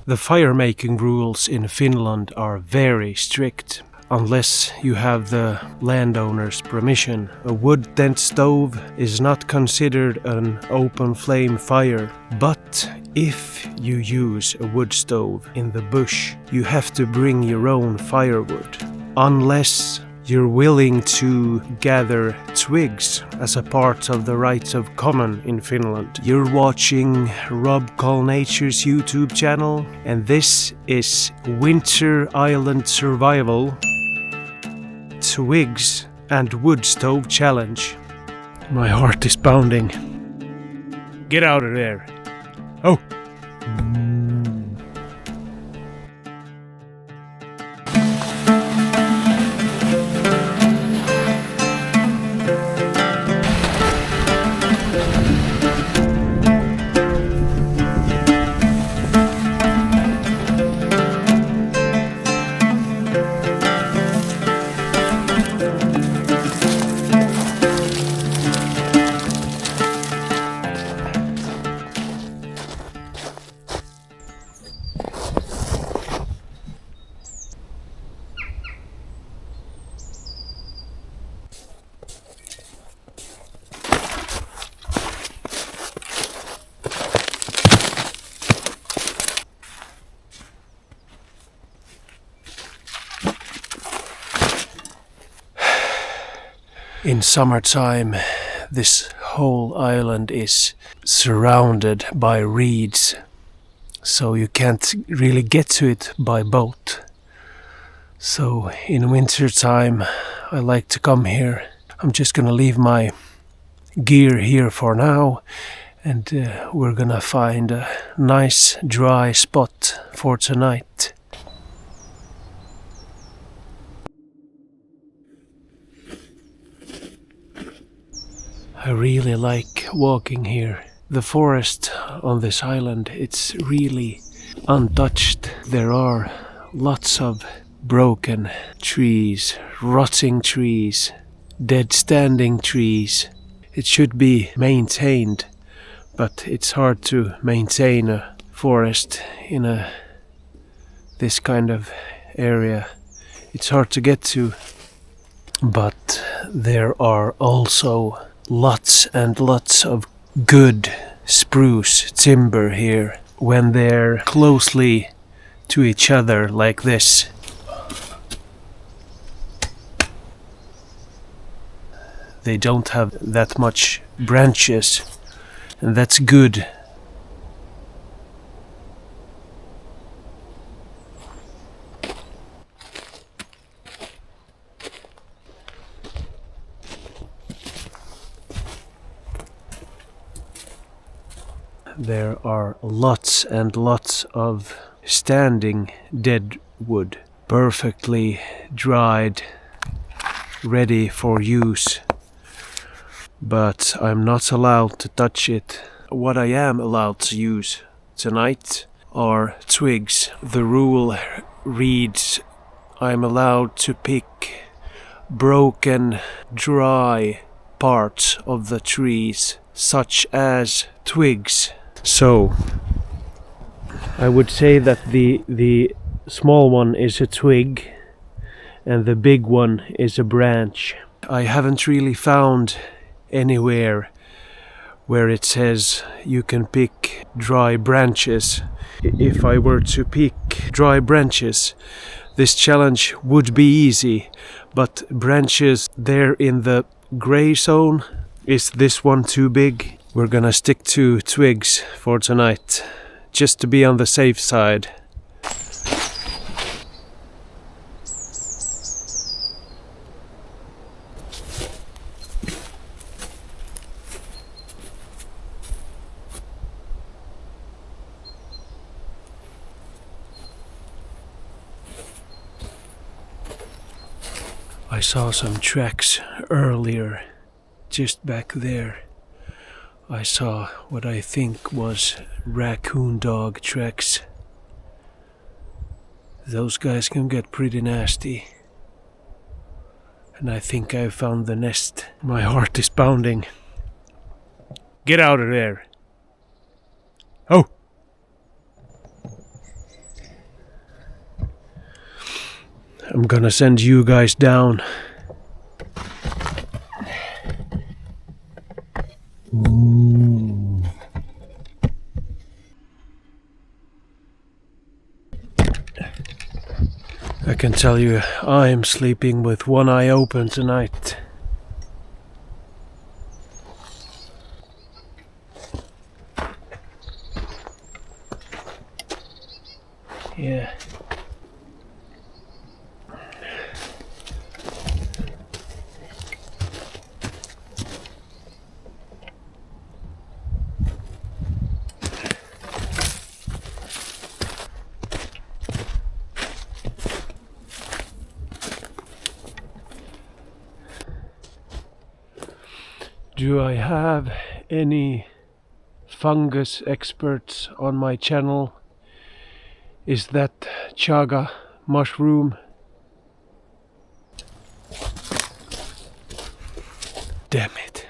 The fire-making rules in Finland are very strict. Unless you have the landowner's permission, a wood tent stove is not considered an open flame fire. But if you use a wood stove in the bush, you have to bring your own firewood. Unless you're willing to gather twigs as a part of the rights of common in Finland. You're watching Rob Call Nature's YouTube channel, and this is Winter Island Survival Twigs and Wood Stove Challenge. My heart is pounding. Get out of there. Oh! In summertime, this whole island is surrounded by reeds, so you can't really get to it by boat. So in wintertime, I like to come here. I'm just gonna leave my gear here for now, and we're gonna find a nice dry spot for tonight. I really like walking here. The forest on this island, it's really untouched. There are lots of broken trees, rotting trees, dead standing trees. It should be maintained, but it's hard to maintain a forest in this kind of area. It's hard to get to, but there are also lots and lots of good spruce timber here. When they're closely to each other like this, they don't have that much branches, and that's good. There are lots and lots of standing dead wood, perfectly dried, ready for use. But I'm not allowed to touch it. What I am allowed to use tonight are twigs. The rule reads I'm allowed to pick broken, dry parts of the trees, such as twigs. So I would say that the small one is a twig and the big one is a branch. I haven't really found anywhere where it says you can pick dry branches. If I were to pick dry branches, this challenge would be easy, but branches there in the gray zone, is this one too big? We're gonna stick to twigs for tonight, just to be on the safe side. I saw some tracks earlier, just back there. I saw what I think was raccoon dog tracks. Those guys can get pretty nasty. And I think I found the nest. My heart is pounding. Get out of there. Oh! gonna send you guys down. I can tell you, I'm sleeping with one eye open tonight. Yeah. Do I have any fungus experts on my channel? Is that chaga mushroom? Damn it.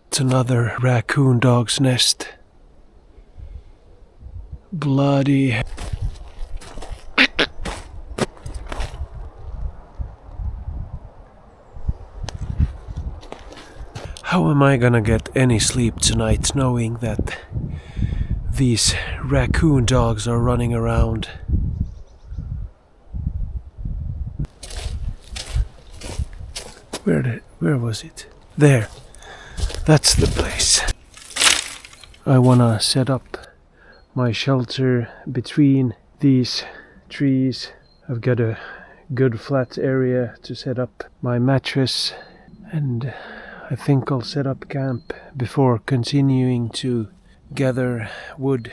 It's another raccoon dog's nest. Bloody. How am I gonna get any sleep tonight knowing that these raccoon dogs are running around? Where was it? There. That's the place. I wanna set up my shelter between these trees. I've got a good flat area to set up my mattress, and I think I'll set up camp before continuing to gather wood.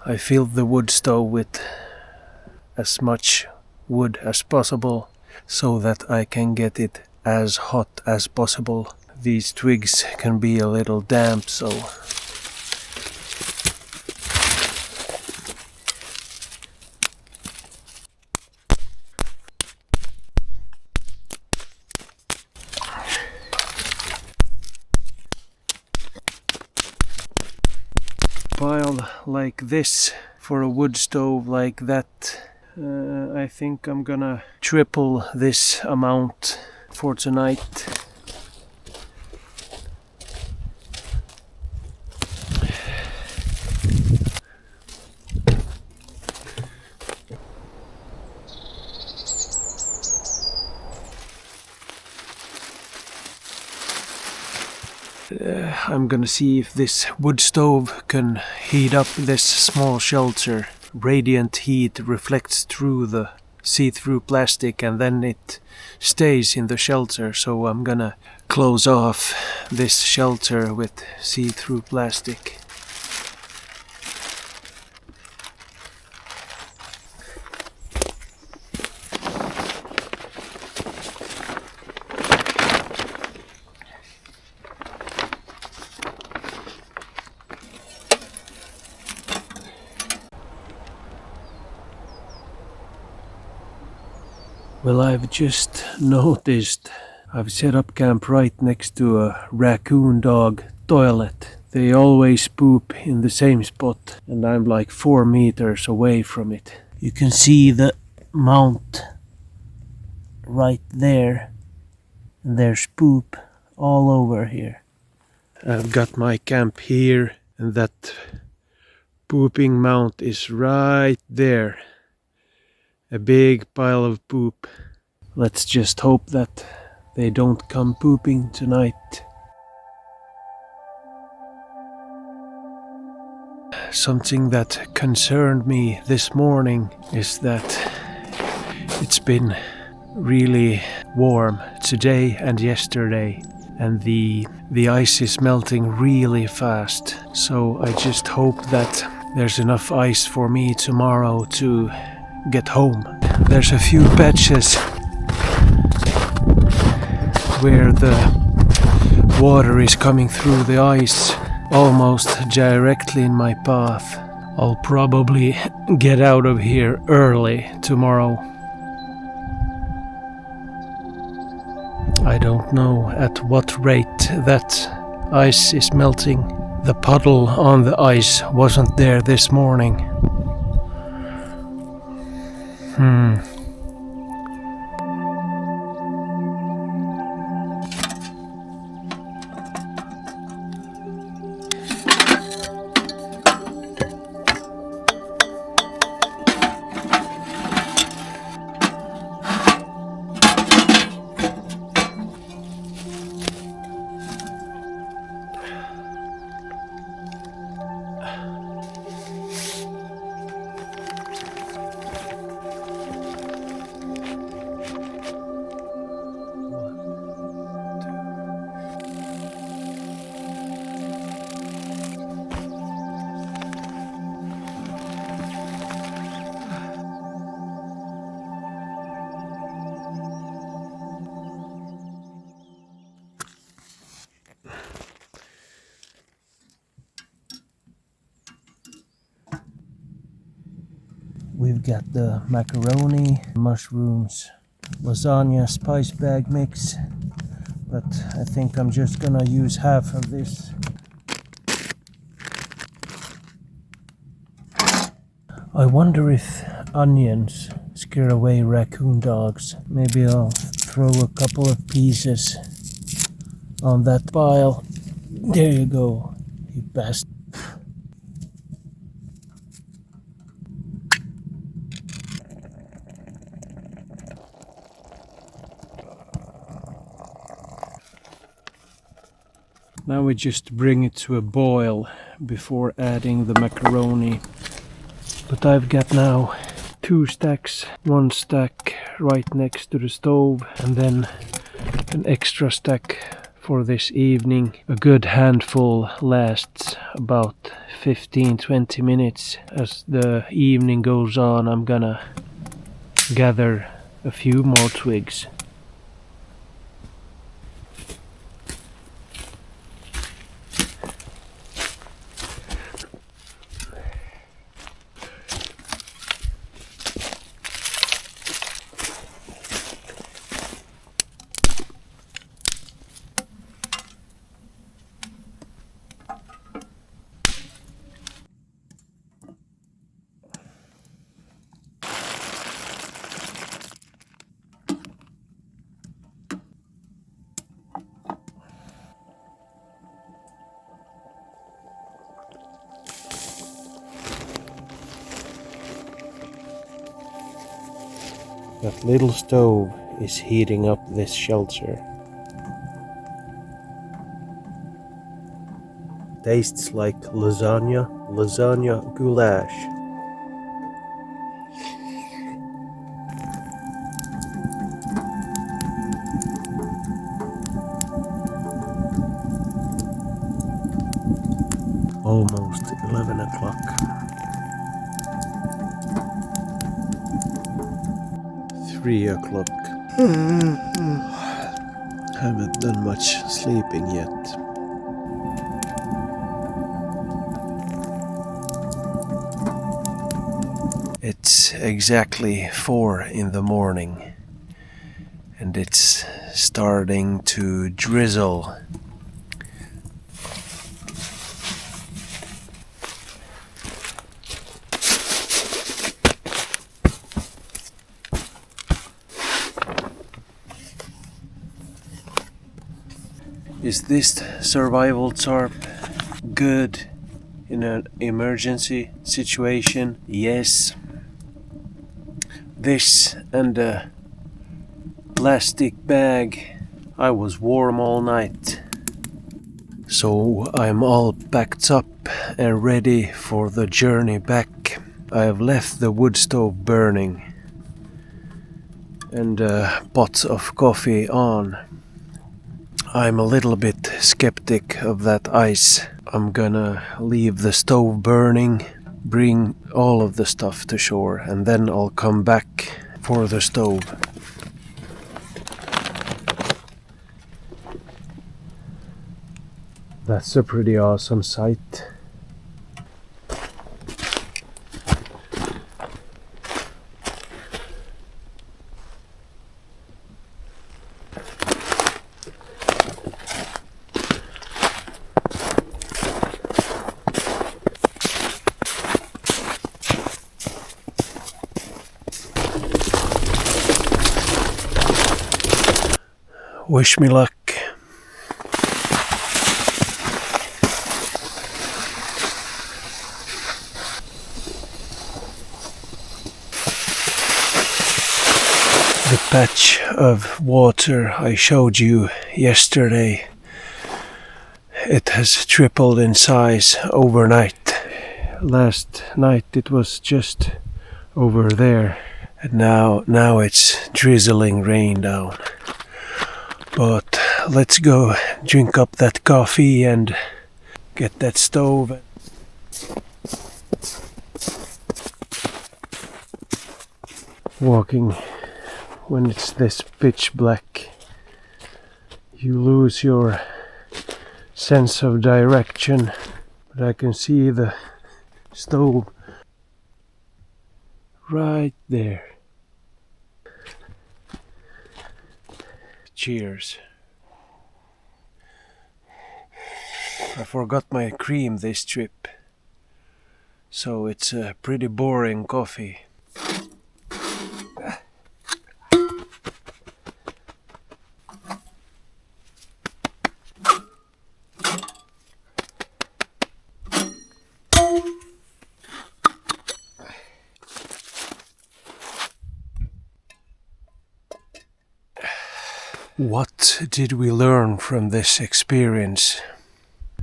I filled the wood stove with as much wood as possible so that I can get it as hot as possible. These twigs can be a little damp, so pile like this for a wood stove like that. I think I'm gonna triple this amount for tonight. I'm gonna see if this wood stove can heat up this small shelter. Radiant heat reflects through the see-through plastic and then it stays in the shelter, so I'm gonna close off this shelter with see-through plastic. Well, I've just noticed I've set up camp right next to a raccoon dog toilet. They always poop in the same spot and I'm like 4 meters away from it. You can see the mount right there. And there's poop all over here. I've got my camp here and that pooping mount is right there. A big pile of poop. Let's just hope that they don't come pooping tonight. Something that concerned me this morning is that it's been really warm today and yesterday, and the ice is melting really fast. So I just hope that there's enough ice for me tomorrow to get home. There's a few patches where the water is coming through the ice almost directly in my path. I'll probably get out of here early tomorrow. I don't know at what rate that ice is melting. The puddle on the ice wasn't there this morning. We've got the macaroni, mushrooms, lasagna spice bag mix, but I think I'm just gonna use half of this. I wonder if onions scare away raccoon dogs. Maybe I'll throw a couple of pieces on that pile. There you go, you bastard. Now we just bring it to a boil before adding the macaroni. But I've got now 2 stacks, 1 stack right next to the stove and then an extra stack for this evening. A good handful lasts about 15-20 minutes. As the evening goes on, I'm gonna gather a few more twigs. That little stove is heating up this shelter. Tastes like lasagna goulash. Almost 11 o'clock. Three o'clock. Haven't done much sleeping yet. It's exactly 4 in the morning and it's starting to drizzle. Is this survival tarp good in an emergency situation? Yes. This and a plastic bag. I was warm all night. So I'm all packed up and ready for the journey back. I have left the wood stove burning and a pot of coffee on. I'm a little bit skeptic of that ice. I'm gonna leave the stove burning, bring all of the stuff to shore, and then I'll come back for the stove. That's a pretty awesome sight. Wish me luck. The patch of water I showed you yesterday, it has tripled in size overnight. Last night it was just over there, and now it's drizzling rain down. But let's go drink up that coffee and get that stove. Walking when it's this pitch black, you lose your sense of direction, but I can see the stove right there. Cheers. I forgot my cream this trip, so it's a pretty boring coffee. What did we learn from this experience?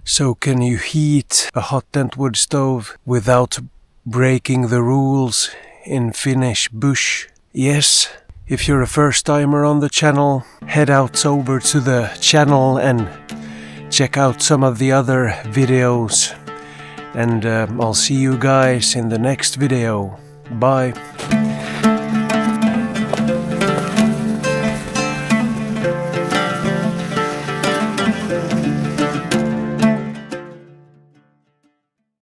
So can you heat a hot tent wood stove without breaking the rules in Finnish bush? Yes. If you're a first timer on the channel, head out over to the channel and check out some of the other videos. And I'll see you guys in the next video. Bye.